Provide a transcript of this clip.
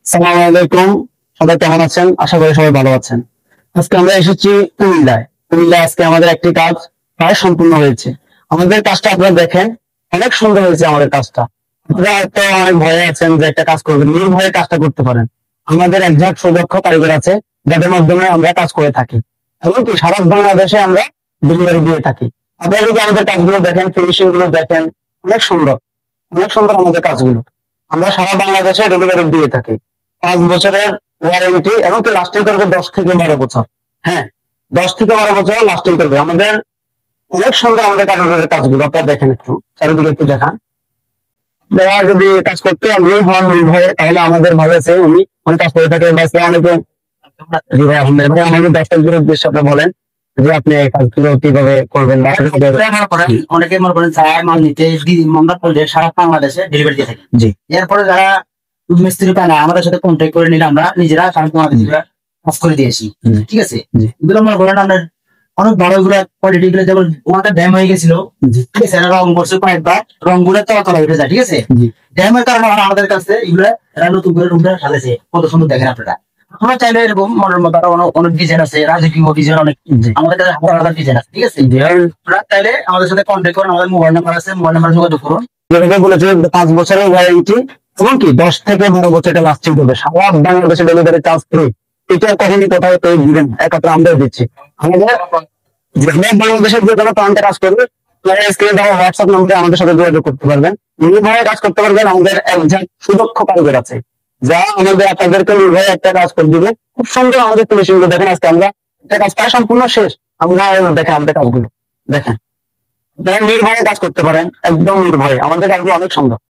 সালাম আলাইকুম। সবাই কেমন আছেন? আশা করি সবাই ভালো আছেন। আজকে আমরা এসেছি কুমিল্লায়। কুমিল্লায় আজকে আমাদের একটি কাজ প্রায় সম্পূর্ণ হয়েছে। আমাদের কাজটা আপনারা দেখেন, অনেক সুন্দর হয়েছে আমাদের কাজটা। আপনারা হয়তো অনেক ভয়ে আছেন যে একটা কাজ করবেন, নির্ভয়ে কাজটা করতে পারেন। আমাদের একজন সুদক্ষ কারিগর আছে, যাদের মাধ্যমে আমরা কাজ করে থাকি। এমনকি সারা বাংলাদেশে আমরা ডেলিভারি দিয়ে থাকি। আপনারা যদি আমাদের কাজগুলো দেখেন, ফিনিশিং গুলো দেখেন, অনেক সুন্দর, অনেক সুন্দর আমাদের কাজগুলো। আমরা সারা বাংলাদেশে ডেলিভারি দিয়ে থাকি। 5 বছরের ওয়ারেন্টি, এমনকি লাস্টিং করবে 10 থেকে 12 বছর। হ্যাঁ, 10 থেকে 12 বছর লাস্টিং করবে। আমাদের অনেক সুন্দর আমাদের কারিগরের কাজগুলো। আপনারা দেখেন, একটু চারিদিকে একটু দেখান। যারা যদি কাজ করতে আগ্রহী হন নির্ভয়ে, তাহলে আমাদের ভালো আছে, উনি অনেক কাজ করে থাকেন। অনেকে হৃদয় আহমেদ, এবং আমাদের দর্শকদের উদ্দেশ্যে আপনি বলেন যে আপনি এই কাজগুলো কিভাবে করবেন বা অনেকে মনে করেন যারা মাল নিতে আমরা করলে সারা বাংলাদেশে ডেলিভারি দিয়ে থাকি। জি। এরপরে যারা মিস্ত্রি পায় না, আমাদের সাথে কন্ট্যাক্ট করে নিলে আমরা নিজেরা সারা বাংলাদেশে কাজ করে দিয়েছি। ঠিক আছে, এগুলো মনে করেন আমরা অনেক বড় গুলা কোয়ালিটি গুলো, যেমন ওনাটা ড্যাম হয়ে গেছিল, ঠিক আছে, রং করছে কয়েকবার, রং গুলো তলা উঠে যায়। ঠিক আছে, ড্যামের কারণে আমাদের কাছে এগুলো নতুন করে রুমটা ঢালেছে, কত সুন্দর দেখেন আপনারা। আমরা চাইলে এরকম মনের মতো আরো অনেক ডিজাইন আছে, রাজকীয় ডিজাইন অনেক, আমাদের কাছে হাজার হাজার ডিজাইন আছে। ঠিক আছে, আপনারা চাইলে আমাদের সাথে কন্ট্যাক্ট করুন, আমাদের মোবাইল নাম্বার আছে, মোবাইল নাম্বার যোগাযোগ করুন। যেভাবে বলেছে 5 বছরের ওয়ারেন্টি, এমনকি 10 থেকে 12 বছর এটা লাস্টিং করবে। সারা বাংলাদেশে ডেলিভারি চার্জ ফ্রি। এটা কখনই কোথাও কেউ দিবেন, একমাত্র আমরাই দিচ্ছি। আমাদের বাংলাদেশের যে কোনো প্রান্তে কাজ করবে, স্ক্রিনে দেওয়া হোয়াটসঅ্যাপ নম্বরে আমাদের সাথে যোগাযোগ করতে পারবেন, নির্ভয়ে কাজ করতে পারবেন। আমাদের একজন সুদক্ষ কারিগর আছে, যা আমাদের আপনাদেরকে নির্ভয়ে একটা কাজ করে দিবে। খুব সুন্দর আমাদের ফিনিশিং গুলো দেখেন। আজকে আমরা একটা কাজ প্রায় সম্পূর্ণ শেষ। আমরা দেখেন আমাদের কাজগুলো দেখেন, নির্ভয়ে কাজ করতে পারেন, একদম নির্ভয়ে। আমাদের কাজগুলো অনেক সুন্দর।